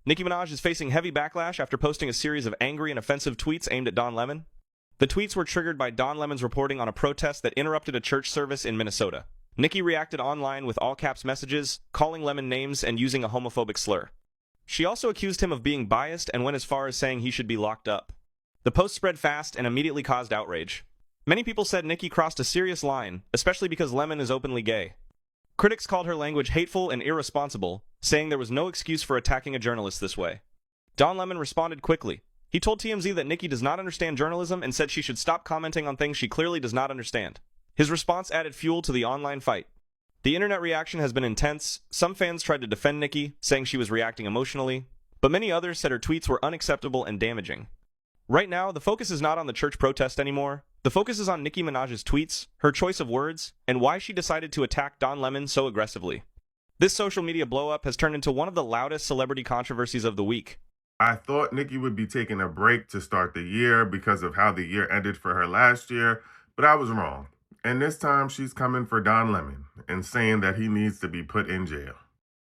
Nicki Minaj is facing heavy backlash after posting a series of angry and offensive tweets aimed at Don Lemon. The tweets were triggered by Don Lemon's reporting on a protest that interrupted a church service in Minnesota. Nicki reacted online with all-caps messages, calling Lemon names and using a homophobic slur. She also accused him of being biased and went as far as saying he should be locked up. The post spread fast and immediately caused outrage. Many people said Nicki crossed a serious line, especially because Lemon is openly gay. Critics called her language hateful and irresponsible, saying there was no excuse for attacking a journalist this way. Don Lemon responded quickly. He told TMZ that Nicki does not understand journalism and said she should stop commenting on things she clearly does not understand. His response added fuel to the online fight. The internet reaction has been intense. Some fans tried to defend Nicki, saying she was reacting emotionally, but many others said her tweets were unacceptable and damaging. Right now, the focus is not on the church protest anymore. The focus is on Nicki Minaj's tweets, her choice of words, and why she decided to attack Don Lemon so aggressively. This social media blow-up has turned into one of the loudest celebrity controversies of the week. I thought Nicki would be taking a break to start the year because of how the year ended for her last year, but I was wrong. And this time she's coming for Don Lemon and saying that he needs to be put in jail.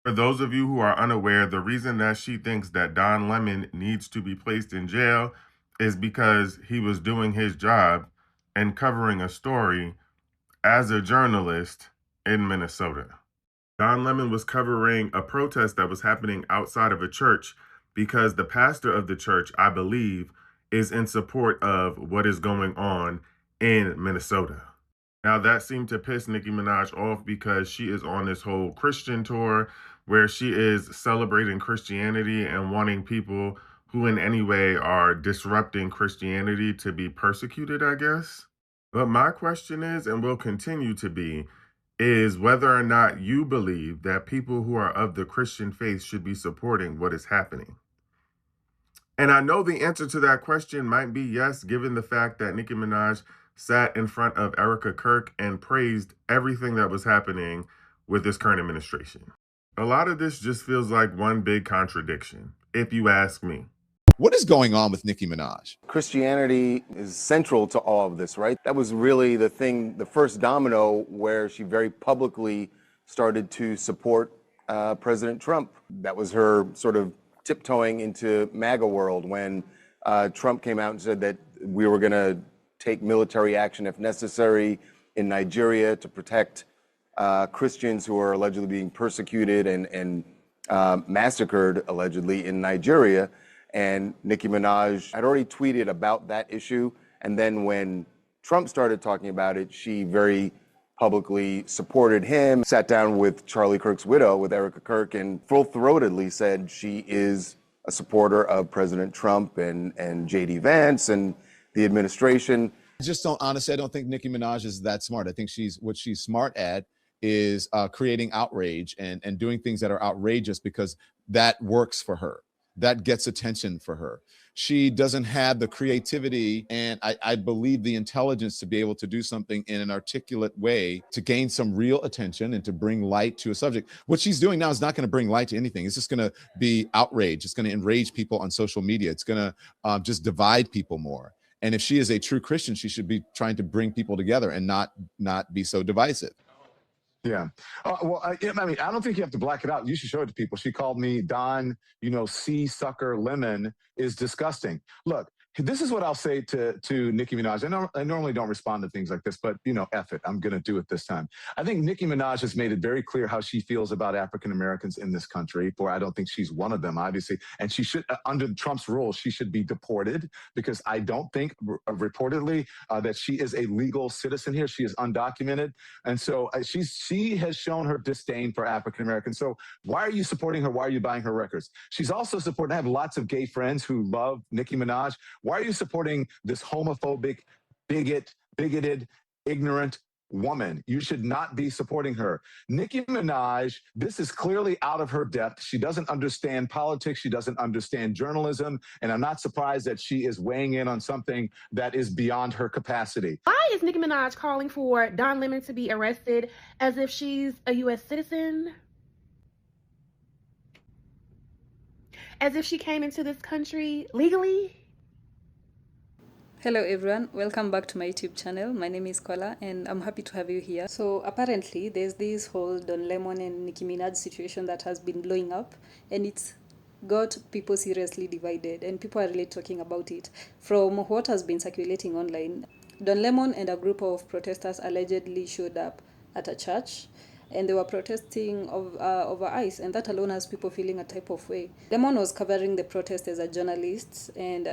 For those of you who are unaware, the reason that she thinks that Don Lemon needs to be placed in jail is because he was doing his job and covering a story as a journalist in Minnesota. Don Lemon was covering a protest that was happening outside of a church because the pastor of the church, I believe, is in support of what is going on in Minnesota. Now, that seemed to piss Nicki Minaj off because she is on this whole Christian tour where she is celebrating Christianity and wanting people who in any way are disrupting Christianity to be persecuted, I guess. But my question is, and will continue to be, is whether or not you believe that people who are of the Christian faith should be supporting what is happening. And I know the answer to that question might be yes, given the fact that Nicki Minaj sat in front of Erica Kirk and praised everything that was happening with this current administration. A lot of this just feels like one big contradiction, if you ask me. What is going on with Nicki Minaj? Christianity is central to all of this, right? That was really the thing, the first domino where she very publicly started to support President Trump. That was her sort of tiptoeing into MAGA world when Trump came out and said that we were going to take military action if necessary in Nigeria to protect Christians who are allegedly being persecuted and massacred, allegedly, in Nigeria. And Nicki Minaj had already tweeted about that issue. And then when Trump started talking about it, she very publicly supported him, sat down with Charlie Kirk's widow, with Erica Kirk, and full-throatedly said she is a supporter of President Trump and J.D. Vance and the administration. I just don't, honestly, I don't think Nicki Minaj is that smart. I think what she's smart at is creating outrage and doing things that are outrageous because that works for her. That gets attention for her. She doesn't have the creativity and I believe the intelligence to be able to do something in an articulate way to gain some real attention and to bring light to a subject. What she's doing now is not going to bring light to anything. It's just going to be outrage. It's going to enrage people on social media. It's going to just divide people more. And if she is a true Christian, she should be trying to bring people together and not be so divisive. Yeah. I mean, I don't think you have to black it out. You should show it to people. She called me Don, C sucker lemon is disgusting. Look, this is what I'll say to Nicki Minaj. I normally don't respond to things like this, but, F it. I'm going to do it this time. I think Nicki Minaj has made it very clear how she feels about African Americans in this country. I don't think she's one of them, obviously. And she should, under Trump's rules, she should be deported because I don't think, reportedly, that she is a legal citizen here. She is undocumented. And so she has shown her disdain for African Americans. So why are you supporting her? Why are you buying her records? She's also supporting, I have lots of gay friends who love Nicki Minaj. Why are you supporting this homophobic, bigoted, ignorant woman? You should not be supporting her. Nicki Minaj, this is clearly out of her depth. She doesn't understand politics. She doesn't understand journalism. And I'm not surprised that she is weighing in on something that is beyond her capacity. Why is Nicki Minaj calling for Don Lemon to be arrested as if she's a U.S. citizen? As if she came into this country legally? Hello everyone, welcome back to my YouTube channel. My name is Kola and I'm happy to have you here. So apparently there's this whole Don Lemon and Nicki Minaj situation that has been blowing up, and it's got people seriously divided, and people are really talking about it. From what has been circulating online, Don Lemon and a group of protesters allegedly showed up at a church, and they were protesting over ICE, and that alone has people feeling a type of way. Lemon was covering the protest as a journalist and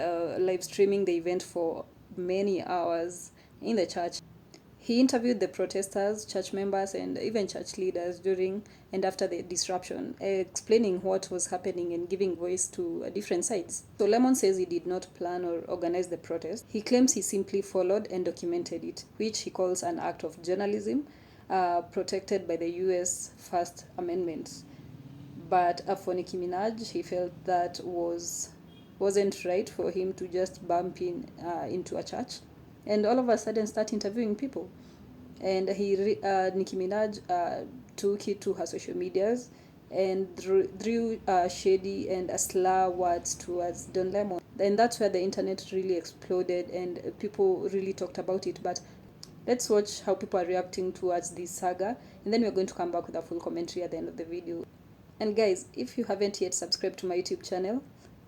live streaming the event for many hours in the church. He interviewed the protesters, church members, and even church leaders during and after the disruption, explaining what was happening and giving voice to different sides. So Lemon says he did not plan or organize the protest. He claims he simply followed and documented it, which he calls an act of journalism protected by the US First Amendment. But for Nicki Minaj, he felt that wasn't right for him to just bump into a church and all of a sudden start interviewing people. And Nicki Minaj took it to her social medias and drew shady and slur words towards Don Lemon. And that's where the internet really exploded and people really talked about it. But let's watch how people are reacting towards this saga, and then we're going to come back with a full commentary at the end of the video. And guys, if you haven't yet subscribed to my YouTube channel,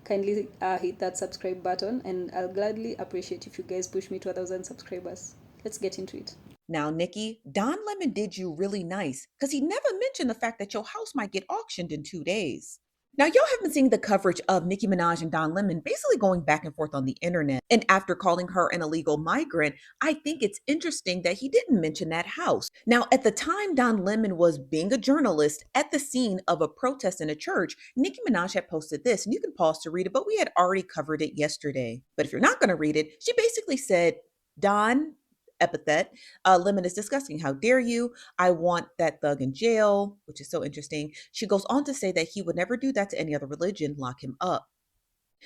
kindly hit that subscribe button, and I'll gladly appreciate if you guys push me to 1,000 subscribers. Let's get into it. Now, Nikki, Don Lemon did you really nice because he never mentioned the fact that your house might get auctioned in 2 days. Now, y'all have been seeing the coverage of Nicki Minaj and Don Lemon basically going back and forth on the internet. And after calling her an illegal migrant, I think it's interesting that he didn't mention that house. Now, at the time Don Lemon was being a journalist at the scene of a protest in a church, Nicki Minaj had posted this, and you can pause to read it, but we had already covered it yesterday. But if you're not going to read it, she basically said, Don, epithet, Lemon is disgusting. How dare you? I want that thug in jail, which is so interesting. She goes on to say that he would never do that to any other religion, lock him up.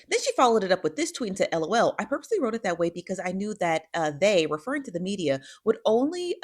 Then she followed it up with this tweet and said, LOL, I purposely wrote it that way because I knew that they, referring to the media, would only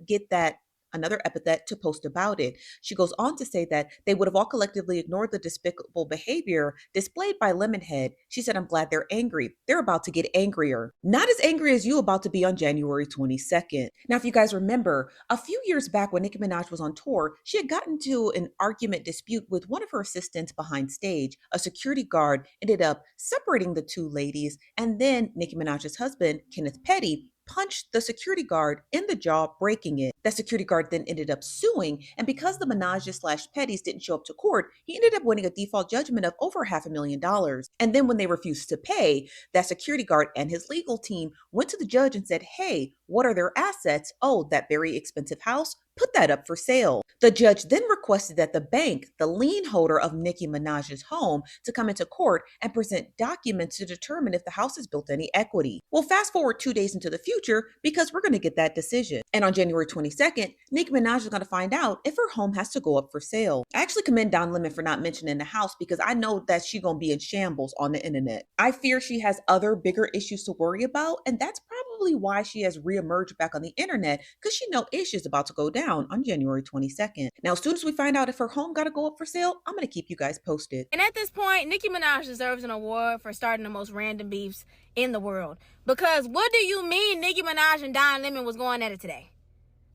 get that another epithet to post about it. She goes on to say that they would have all collectively ignored the despicable behavior displayed by Lemonhead. She said, I'm glad they're angry. They're about to get angrier. Not as angry as you about to be on January 22nd. Now, if you guys remember, a few years back when Nicki Minaj was on tour, she had gotten into an argument dispute with one of her assistants behind stage. A security guard ended up separating the two ladies, and then Nicki Minaj's husband, Kenneth Petty, punched the security guard in the jaw, breaking it. That security guard then ended up suing, and because the Minaj's/Petties didn't show up to court, he ended up winning a default judgment of over $500,000. And then when they refused to pay, that security guard and his legal team went to the judge and said, hey, what are their assets? Oh, that very expensive house? Put that up for sale. The judge then requested that the bank, the lien holder of Nicki Minaj's home, to come into court and present documents to determine if the house has built any equity. Well, fast forward 2 days into the future because we're going to get that decision. And on January 22nd, Nicki Minaj is going to find out if her home has to go up for sale. I actually commend Don Lemon for not mentioning the house because I know that she's going to be in shambles on the internet. I fear she has other bigger issues to worry about, and that's probably why she has reemerged back on the internet, because she knows ish is about to go down on January 22nd. Now, as soon as we find out if her home got to go up for sale, I'm going to keep you guys posted. And at this point, Nicki Minaj deserves an award for starting the most random beefs in the world. Because what do you mean Nicki Minaj and Don Lemon was going at it today?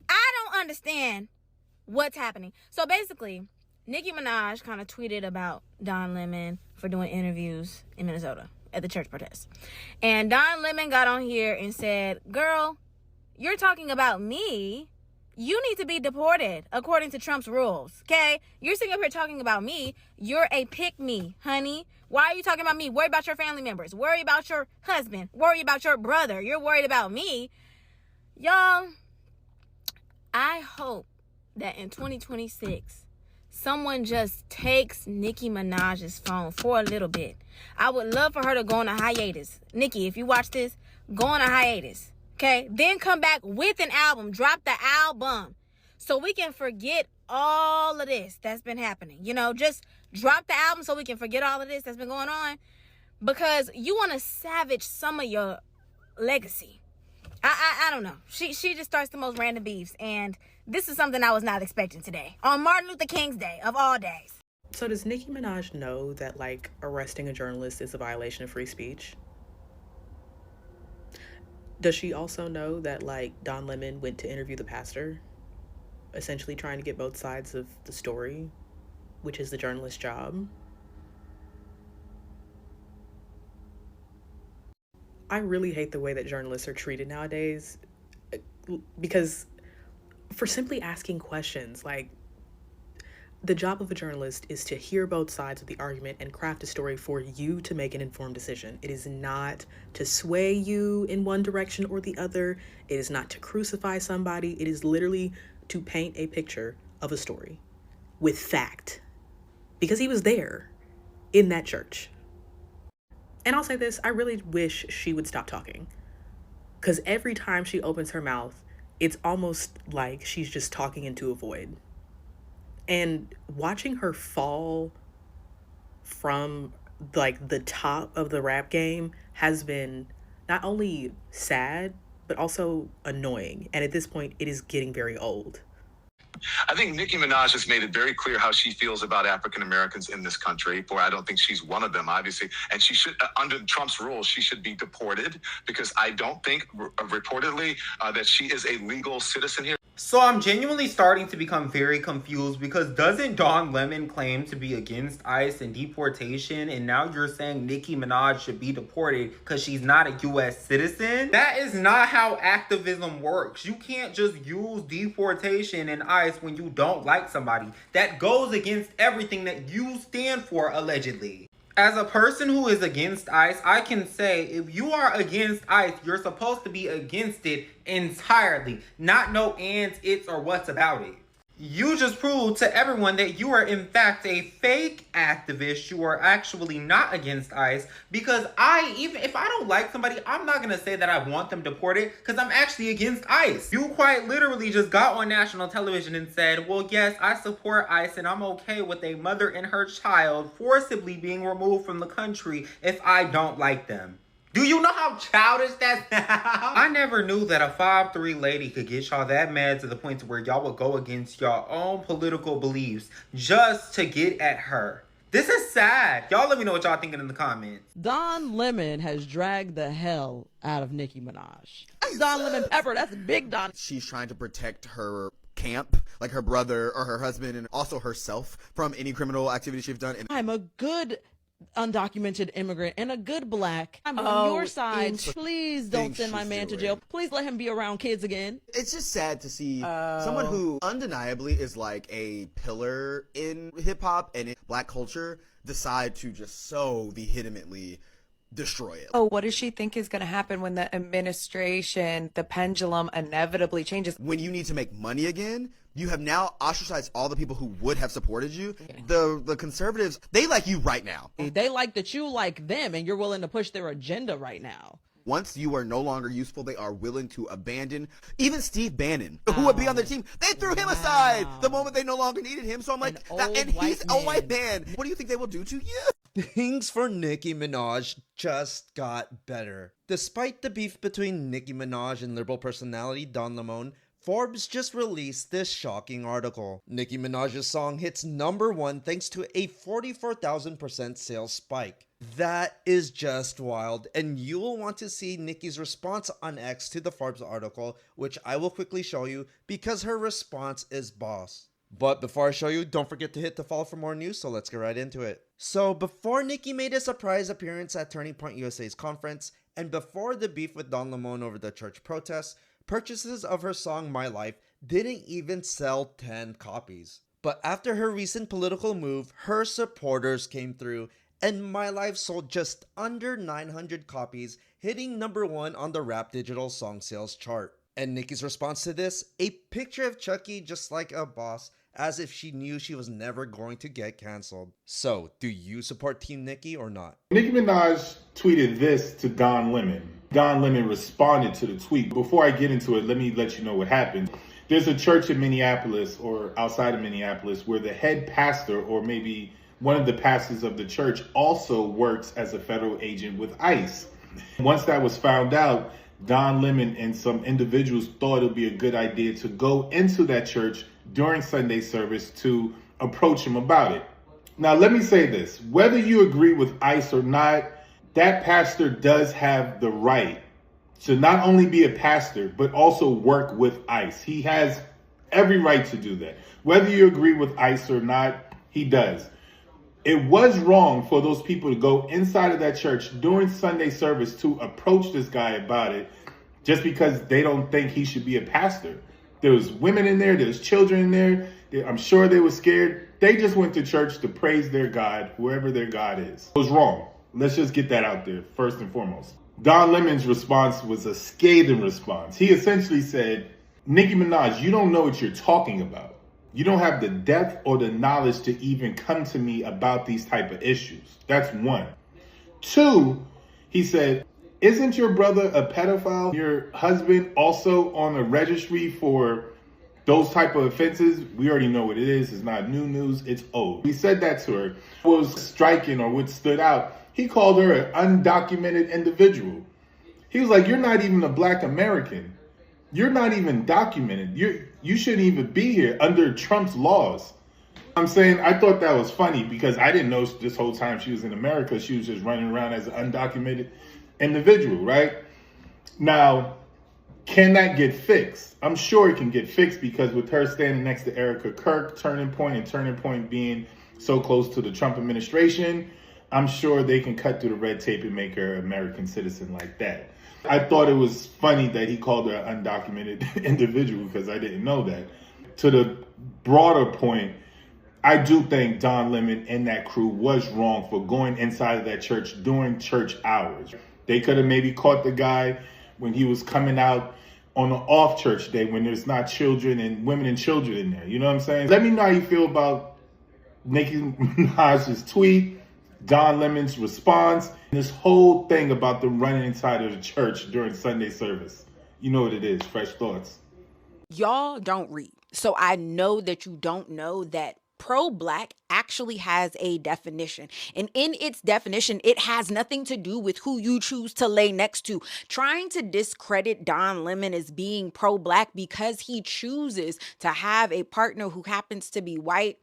I don't understand what's happening. So basically, Nicki Minaj kind of tweeted about Don Lemon for doing interviews in Minnesota at the church protest. And Don Lemon got on here and said, girl, you're talking about me. You need to be deported according to Trump's rules, okay? You're sitting up here talking about me. You're a pick-me, honey. Why are you talking about me? Worry about your family members. Worry about your husband. Worry about your brother. You're worried about me. Y'all, I hope that in 2026, someone just takes Nicki Minaj's phone for a little bit. I would love for her to go on a hiatus. Nicki, if you watch this, go on a hiatus. Okay, then come back with an album. Drop the album so we can forget all of this that's been happening. You know, just drop the album so we can forget all of this that's been going on, because you want to savage some of your legacy. I don't know. She just starts the most random beefs, and this is something I was not expecting today on Martin Luther King's Day of all days. So does Nicki Minaj know that, like, arresting a journalist is a violation of free speech? Does she also know that, like, Don Lemon went to interview the pastor, essentially trying to get both sides of the story, which is the journalist's job? I really hate the way that journalists are treated nowadays, because for simply asking questions, like, the job of a journalist is to hear both sides of the argument and craft a story for you to make an informed decision. It is not to sway you in one direction or the other. It is not to crucify somebody. It is literally to paint a picture of a story with fact. Because he was there in that church. And I'll say this, I really wish she would stop talking. Because every time she opens her mouth, it's almost like she's just talking into a void. And watching her fall from like the top of the rap game has been not only sad, but also annoying. And at this point, it is getting very old. I think Nicki Minaj has made it very clear how she feels about African Americans in this country. Boy, I don't think she's one of them, obviously. And she should, under Trump's rules, she should be deported, because I don't think, reportedly, that she is a legal citizen here. So I'm genuinely starting to become very confused, because doesn't Don Lemon claim to be against ICE and deportation, and now you're saying Nicki Minaj should be deported because she's not a U.S. citizen? That is not how activism works. You can't just use deportation and ICE when you don't like somebody. That goes against everything that you stand for, allegedly. As a person who is against ICE, I can say if you are against ICE, you're supposed to be against it entirely. Not no ands, its, or what's about it. You just proved to everyone that you are in fact a fake activist. You are actually not against ICE, because even if I don't like somebody, I'm not going to say that I want them deported because I'm actually against ICE. You quite literally just got on national television and said, well, yes, I support ICE and I'm okay with a mother and her child forcibly being removed from the country if I don't like them. Do you know how childish that sounds? I never knew that a 5'3" lady could get y'all that mad to the point to where y'all would go against y'all own political beliefs just to get at her. This is sad. Y'all let me know what y'all thinking in the comments. Don Lemon has dragged the hell out of Nicki Minaj. That's Don Lemon Pepper. That's big Don. She's trying to protect her camp, like her brother or her husband, and also herself from any criminal activity she's done. And I'm a good undocumented immigrant and a good black. I'm on your side. Please don't send my man to jail. Please let him be around kids again. It's just sad to see someone who undeniably is like a pillar in hip hop and in black culture decide to just so vehemently destroy it. Oh, what does she think is going to happen when the administration, the pendulum inevitably changes? When you need to make money again, you have now ostracized all the people who would have supported you. The conservatives, they like you right now. They like that you like them and you're willing to push their agenda right now. Once you are no longer useful, they are willing to abandon even Steve Bannon, who would be on their team. They threw him aside the moment they no longer needed him. So I'm like, and he's a white man. What do you think they will do to you? Things for Nicki Minaj just got better. Despite the beef between Nicki Minaj and liberal personality Don Lemon, Forbes just released this shocking article. Nicki Minaj's song hits #1 thanks to a 44,000% sales spike. That is just wild, and you will want to see Nicki's response on X to the Forbes article, which I will quickly show you because her response is boss. But before I show you, don't forget to hit the follow for more news, so let's get right into it. So before Nicki made a surprise appearance at Turning Point USA's conference, and before the beef with Don Lemon over the church protests, purchases of her song My Life didn't even sell 10 copies. But after her recent political move, her supporters came through, and My Life sold just under 900 copies, hitting #1 on the Rap Digital Song Sales chart. And Nicki's response to this? A picture of Chucky just like a boss, as if she knew she was never going to get canceled. So, do you support Team Nicki or not? Nicki Minaj tweeted this to Don Lemon. Don Lemon responded to the tweet. Before I get into it, let me let you know what happened. There's a church in Minneapolis or outside of Minneapolis where the head pastor, or maybe one of the pastors of the church, also works as a federal agent with ICE. Once that was found out, Don Lemon and some individuals thought it would be a good idea to go into that church during Sunday service to approach him about it. Now, let me say this. Whether you agree with ICE or not, that pastor does have the right to not only be a pastor, but also work with ICE. He has every right to do that. Whether you agree with ICE or not, he does. It was wrong for those people to go inside of that church during Sunday service to approach this guy about it just because they don't think he should be a pastor. There was women in there, there was children in there. I'm sure they were scared. They just went to church to praise their God, whoever their God is. It was wrong. Let's just get that out there first and foremost. Don Lemon's response was a scathing response. He essentially said, Nicki Minaj, you don't know what you're talking about. You don't have the depth or the knowledge to even come to me about these type of issues. That's one. Two, he said, isn't your brother a pedophile? Your husband also on the registry for those type of offenses? We already know what it is. It's not new news. It's old. He said that to her. What was striking or what stood out, he called her an undocumented individual. He was like, you're not even a black American. You're not even documented. You shouldn't even be here under Trump's laws. I'm saying I thought that was funny because I didn't know this whole time she was in America. She was just running around as an undocumented individual, right? Now, can that get fixed? I'm sure it can get fixed because with her standing next to Erica Kirk, Turning Point being so close to the Trump administration, I'm sure they can cut through the red tape and make her an American citizen like that. I thought it was funny that he called her an undocumented individual because I didn't know that. To the broader point, I do think Don Lemon and that crew was wrong for going inside of that church during church hours. They could have maybe caught the guy when he was coming out on an off church day when there's not children and women and children in there. You know what I'm saying? Let me know how you feel about Nicki Minaj's tweet, Don Lemon's response, and this whole thing about them running inside of the church during Sunday service. You know what it is, Fresh Thoughts. Y'all don't read. So I know that you don't know that pro-black actually has a definition. And in its definition, it has nothing to do with who you choose to lay next to. Trying to discredit Don Lemon as being pro-black because he chooses to have a partner who happens to be white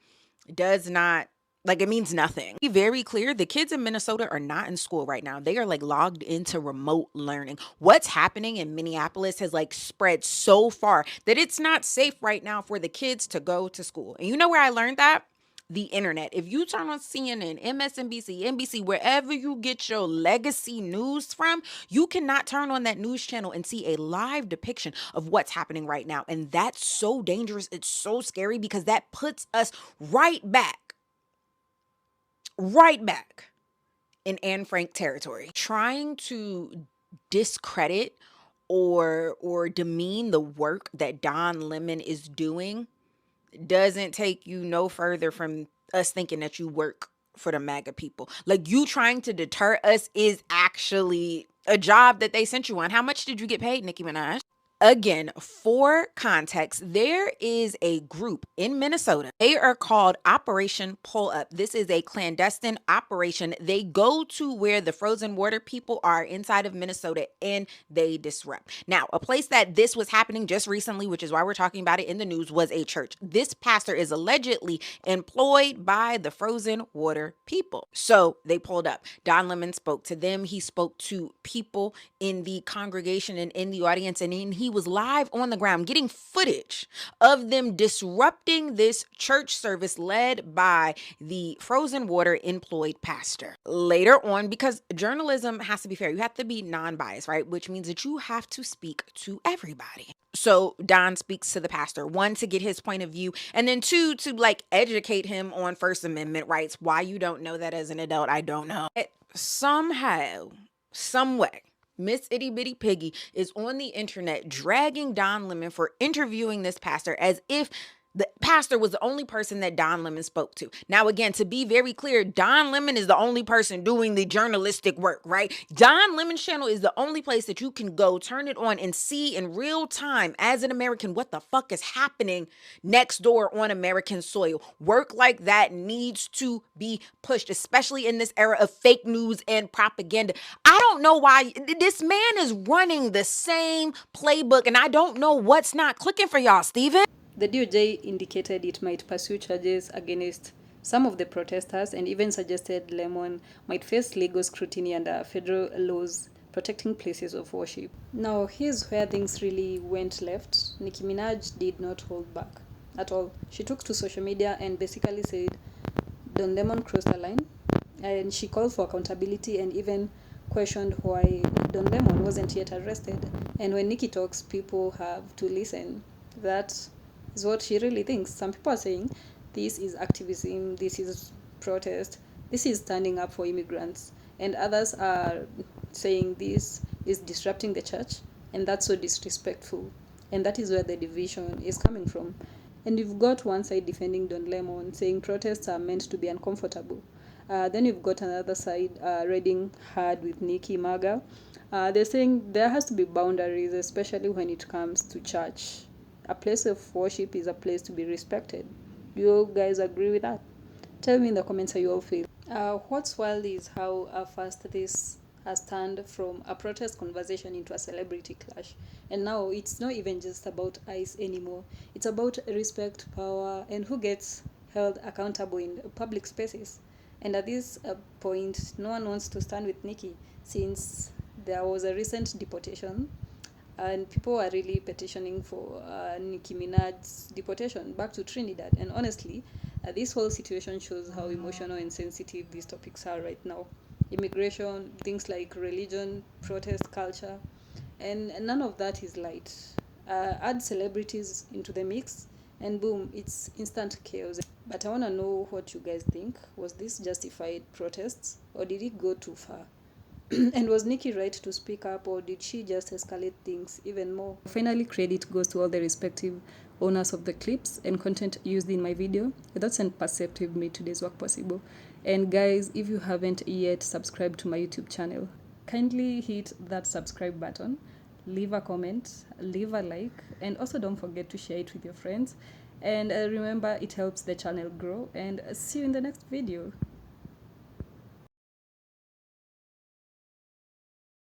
does not, like, it means nothing. Be very clear, the kids in Minnesota are not in school right now. They are like logged into remote learning. What's happening in Minneapolis has like spread so far that it's not safe right now for the kids to go to school. And you know where I learned that? The internet. If you turn on CNN, MSNBC, NBC, wherever you get your legacy news from, you cannot turn on that news channel and see a live depiction of what's happening right now. And that's so dangerous. It's so scary because that puts us right back in Anne Frank territory. Trying to discredit or demean the work that Don Lemon is doing doesn't take you no further from us thinking that you work for the MAGA people. Like, you trying to deter us is actually a job that they sent you on. How much did you get paid, Nicki Minaj? Again, for context, there is a group in Minnesota. They are called Operation Pull Up. This is a clandestine operation. They go to where the frozen water people are inside of Minnesota and they disrupt. Now, a place that this was happening just recently, which is why we're talking about it in the news, was a church. This pastor is allegedly employed by the frozen water people. So they pulled up. Don Lemon spoke to them. He spoke to people in the congregation and in the audience, and he was live on the ground getting footage of them disrupting this church service led by the frozen water employed pastor. Later on, because journalism has to be fair, you have to be non-biased, right? Which means that you have to speak to everybody. So Don speaks to the pastor, one, to get his point of view, and then two, to like educate him on First Amendment rights. Why you don't know that as an adult, I don't know. Somehow, some way, Miss Itty Bitty Piggy is on the internet dragging Don Lemon for interviewing this pastor as if the pastor was the only person that Don Lemon spoke to. Now, again, to be very clear, Don Lemon is the only person doing the journalistic work, right? Don Lemon's channel is the only place that you can go, turn it on, and see in real time as an American what the fuck is happening next door on American soil. Work like that needs to be pushed, especially in this era of fake news and propaganda. I don't know why this man is running the same playbook, and I don't know what's not clicking for y'all, Steven. The DOJ indicated it might pursue charges against some of the protesters and even suggested Lemon might face legal scrutiny under federal laws protecting places of worship. Now, here's where things really went left. Nicki Minaj did not hold back at all. She took to social media and basically said Don Lemon crossed the line, and she called for accountability and even questioned why Don Lemon wasn't yet arrested. And when Nicki talks, people have to listen. That is what she really thinks. Some people are saying this is activism, this is protest, this is standing up for immigrants. And others are saying this is disrupting the church, and that's so disrespectful. And that is where the division is coming from. And you've got one side defending Don Lemon, saying protests are meant to be uncomfortable. Then you've got another side riding hard with Nicki MAGA. They're saying there has to be boundaries, especially when it comes to church. A place of worship is a place to be respected. Do you guys agree with that? Tell me in the comments how you all feel. What's wild is how fast this has turned from a protest conversation into a celebrity clash. And now it's not even just about ICE anymore. It's about respect, power, and who gets held accountable in public spaces. And at this point, no one wants to stand with Nicki since there was a recent deportation and people are really petitioning for Nicki Minaj's deportation back to Trinidad. And honestly, this whole situation shows how emotional and sensitive these topics are right now. Immigration, things like religion, protest culture, and none of that is light. Add celebrities into the mix, and boom, it's instant chaos. But I want to know what you guys think. Was this justified protests, or did it go too far? And was Nicki right to speak up, or did she just escalate things even more? Finally, credit goes to all the respective owners of the clips and content used in my video. Without Saint Perceptive made today's work possible. And guys, if you haven't yet subscribed to my YouTube channel, kindly hit that subscribe button, leave a comment, leave a like, and also don't forget to share it with your friends. And remember, it helps the channel grow. And see you in the next video.